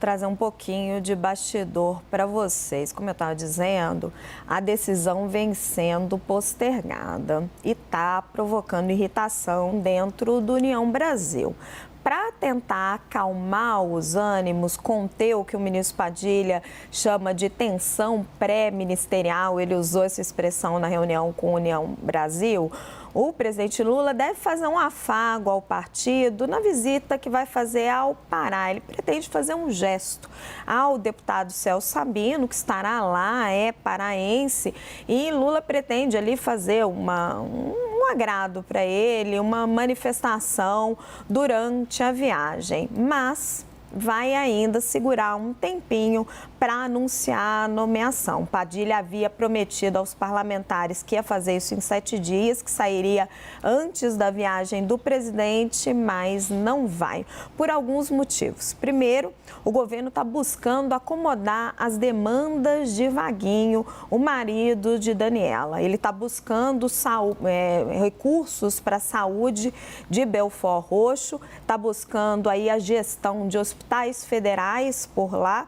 Trazer um pouquinho de bastidor para vocês. Como eu estava dizendo, a decisão vem sendo postergada e está provocando irritação dentro do União Brasil. Para tentar acalmar os ânimos, conter o que o ministro Padilha chama de tensão pré-ministerial, ele usou essa expressão na reunião com a União Brasil, o presidente Lula deve fazer um afago ao partido na visita que vai fazer ao Pará. Ele pretende fazer um gesto ao deputado Celso Sabino, que estará lá, é paraense, e Lula pretende ali fazer um agrado para ele, uma manifestação durante a viagem, mas vai ainda segurar um tempinho para anunciar a nomeação. Padilha havia prometido aos parlamentares que ia fazer isso em 7 dias, que sairia antes da viagem do presidente, mas não vai, por alguns motivos. Primeiro, o governo está buscando acomodar as demandas de Vaguinho, o marido de Daniela. Ele está buscando recursos para a saúde de Belford Roxo, está buscando aí a gestão de hospitais federais por lá,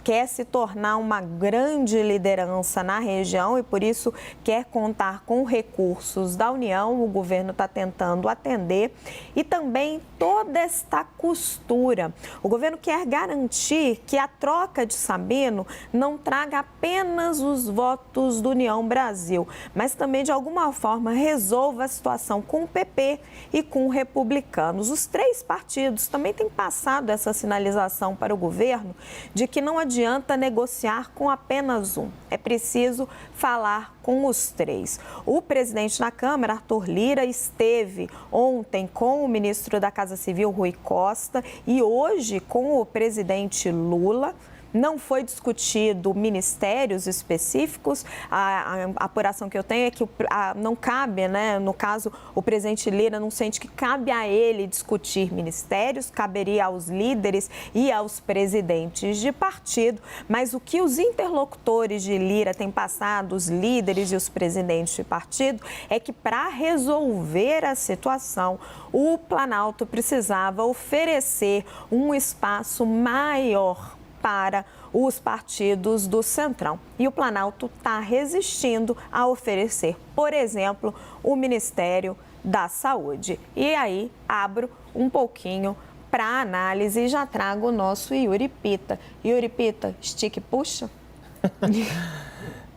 quer se tornar uma grande liderança na região e, por isso, quer contar com recursos da União. O governo está tentando atender e também toda esta costura. O governo quer garantir que a troca de Sabino não traga apenas os votos do União Brasil, mas também, de alguma forma, resolva a situação com o PP e com republicanos. Os 3 partidos também têm passado essa sinalização para o governo de que não adianta negociar com apenas um. É preciso falar com os 3. O presidente da Câmara, Arthur Lira, esteve ontem com o ministro da Casa Civil, Rui Costa, e hoje com o presidente Lula. Não foi discutido ministérios específicos. A apuração que eu tenho é que não cabe, né? No caso, o presidente Lira não sente que cabe a ele discutir ministérios, caberia aos líderes e aos presidentes de partido. Mas o que os interlocutores de Lira têm passado, os líderes e os presidentes de partido, é que para resolver a situação, o Planalto precisava oferecer um espaço maior para os partidos do Centrão. E o Planalto está resistindo a oferecer, por exemplo, o Ministério da Saúde. E aí, abro um pouquinho para análise e já trago o nosso Yuri Pita. Yuri Pita, estica e puxa?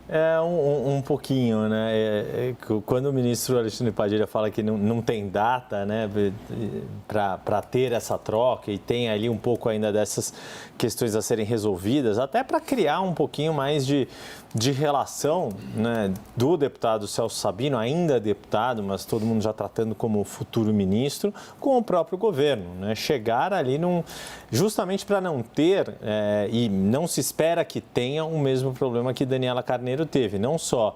É um pouquinho, né? Quando o ministro Alexandre Padilha fala que não tem data, né, para ter essa troca e tem ali um pouco ainda dessas questões a serem resolvidas, até para criar um pouquinho mais de relação, né, do deputado Celso Sabino, ainda deputado, mas todo mundo já tratando como futuro ministro, com o próprio governo, né? Chegar ali justamente para não ter, e não se espera que tenha o mesmo problema que Daniela Carneiro teve. Não só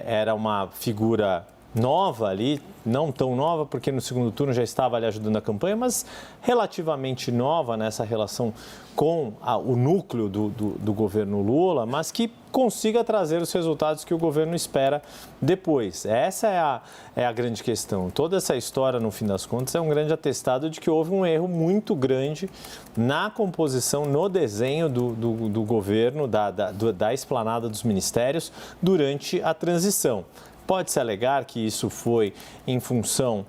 era uma figura nova ali, não tão nova, porque no segundo turno já estava ali ajudando a campanha, mas relativamente nova nessa relação com o núcleo do governo Lula, mas que consiga trazer os resultados que o governo espera depois. Essa é a grande questão. Toda essa história, no fim das contas, é um grande atestado de que houve um erro muito grande na composição, no desenho do governo, da esplanada dos ministérios durante a transição. Pode-se alegar que isso foi em função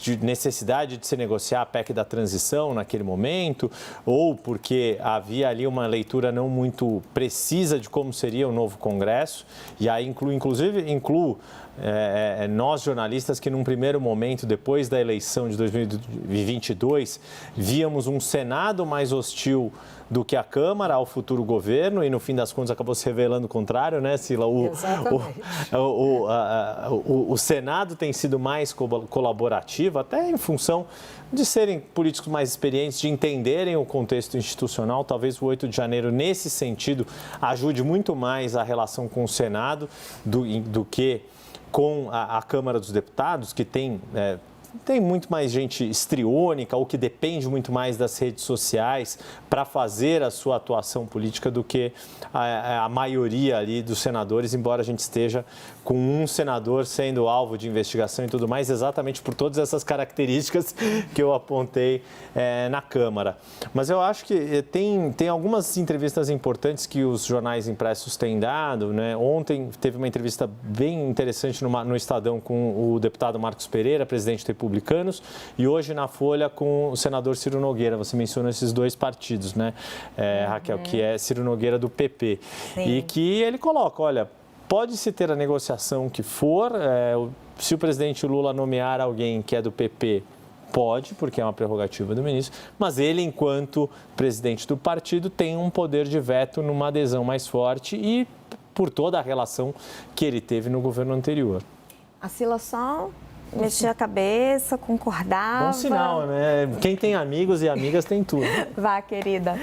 de necessidade de se negociar a PEC da transição naquele momento, ou porque havia ali uma leitura não muito precisa de como seria o novo Congresso, e aí inclusive nós jornalistas que num primeiro momento, depois da eleição de 2022, víamos um Senado mais hostil do que a Câmara ao futuro governo, e no fim das contas acabou se revelando o contrário, né, Sila? O Senado tem sido mais colaborativo, até em função de serem políticos mais experientes, de entenderem o contexto institucional. Talvez o 8 de janeiro, nesse sentido, ajude muito mais a relação com o Senado do que com a Câmara dos Deputados, que tem tem muito mais gente histriônica ou que depende muito mais das redes sociais para fazer a sua atuação política do que a maioria ali dos senadores, embora a gente esteja com um senador sendo alvo de investigação e tudo mais, exatamente por todas essas características que eu apontei na Câmara. Mas eu acho que tem algumas entrevistas importantes que os jornais impressos têm dado, né? Ontem teve uma entrevista bem interessante no Estadão com o deputado Marcos Pereira, presidente do Republicanos, e hoje na Folha com o senador Ciro Nogueira. Você mencionou esses dois partidos, né, Raquel, que é Ciro Nogueira do PP. Sim. E que ele coloca, olha, pode-se ter a negociação que for, se o presidente Lula nomear alguém que é do PP, pode, porque é uma prerrogativa do ministro, mas ele, enquanto presidente do partido, tem um poder de veto numa adesão mais forte e por toda a relação que ele teve no governo anterior. A Sila só mexia a cabeça, concordava. Bom sinal, né? Quem tem amigos e amigas tem tudo. Vá, querida.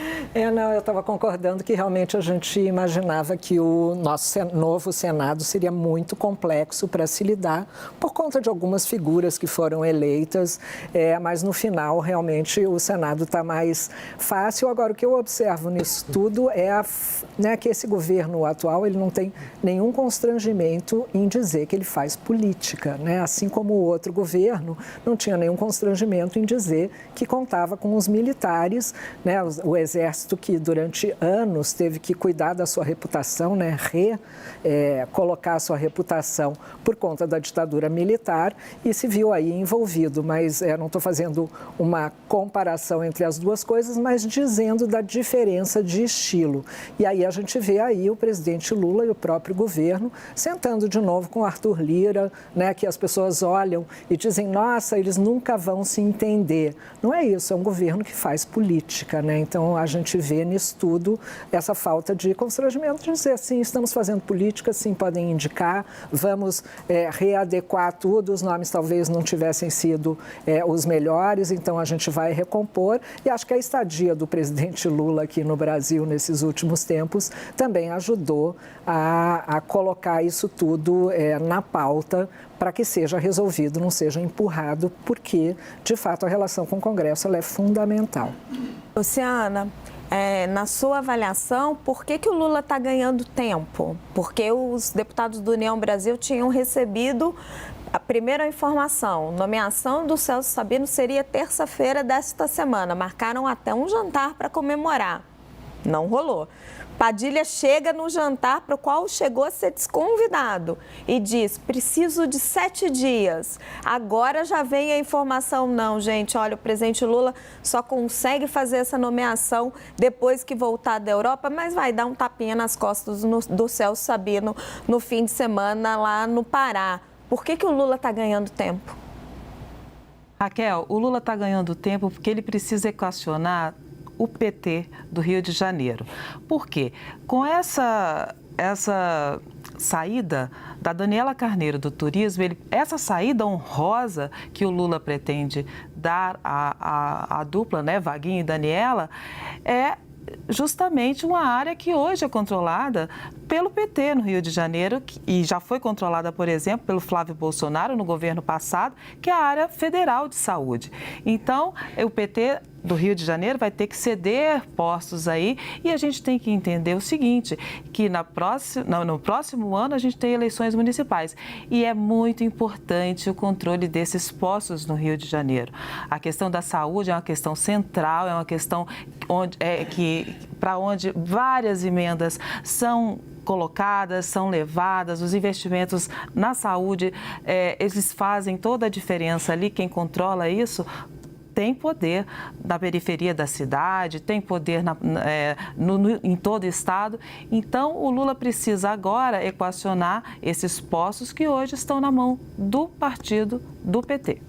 Não, eu estava concordando que realmente a gente imaginava que o nosso novo Senado seria muito complexo para se lidar por conta de algumas figuras que foram eleitas, mas no final realmente o Senado está mais fácil. Agora, o que eu observo nisso tudo é que esse governo atual ele não tem nenhum constrangimento em dizer que ele faz política, né? Assim como o outro governo não tinha nenhum constrangimento em dizer que contava com os militares, né, o Exército que durante anos teve que cuidar da sua reputação, né, colocar a sua reputação por conta da ditadura militar e se viu aí envolvido. Mas não estou fazendo uma comparação entre as duas coisas, mas dizendo da diferença de estilo. E aí a gente vê aí o presidente Lula e o próprio governo sentando de novo com Arthur Lira, né, que as pessoas olham e dizem, nossa, eles nunca vão se entender. Não é isso, é um governo que faz política, né? Então, a gente vê nisso tudo essa falta de constrangimento de dizer assim, estamos fazendo política, sim, podem indicar, vamos readequar tudo, os nomes talvez não tivessem sido os melhores, então a gente vai recompor. E acho que a estadia do presidente Lula aqui no Brasil nesses últimos tempos também ajudou a colocar isso tudo na pauta para que seja resolvido, não seja empurrado, porque, de fato, a relação com o Congresso ela é fundamental. Luciana, na sua avaliação, por que o Lula está ganhando tempo? Porque os deputados do União Brasil tinham recebido a primeira informação, nomeação do Celso Sabino seria terça-feira desta semana. Marcaram até um jantar para comemorar. Não rolou. Padilha chega no jantar para o qual chegou a ser desconvidado e diz, preciso de 7 dias. Agora já vem a informação, não, gente, olha, o presidente Lula só consegue fazer essa nomeação depois que voltar da Europa, mas vai dar um tapinha nas costas do Celso Sabino no fim de semana lá no Pará. Por que o Lula está ganhando tempo? Raquel, o Lula está ganhando tempo porque ele precisa equacionar o PT do Rio de Janeiro. Por quê? Com essa saída da Daniela Carneiro do Turismo, essa saída honrosa que o Lula pretende dar à dupla, né, Vaguinho e Daniela, é justamente uma área que hoje é controlada pelo PT no Rio de Janeiro e já foi controlada, por exemplo, pelo Flávio Bolsonaro no governo passado, que é a área federal de saúde. Então, o PT do Rio de Janeiro vai ter que ceder postos aí e a gente tem que entender o seguinte, que no próximo ano a gente tem eleições municipais e é muito importante o controle desses postos no Rio de Janeiro. A questão da saúde é uma questão central, é uma questão para onde várias emendas são colocadas, são levadas, os investimentos na saúde, eles fazem toda a diferença ali, quem controla isso tem poder na periferia da cidade, tem poder em todo o estado. Então, o Lula precisa agora equacionar esses postos que hoje estão na mão do partido do PT.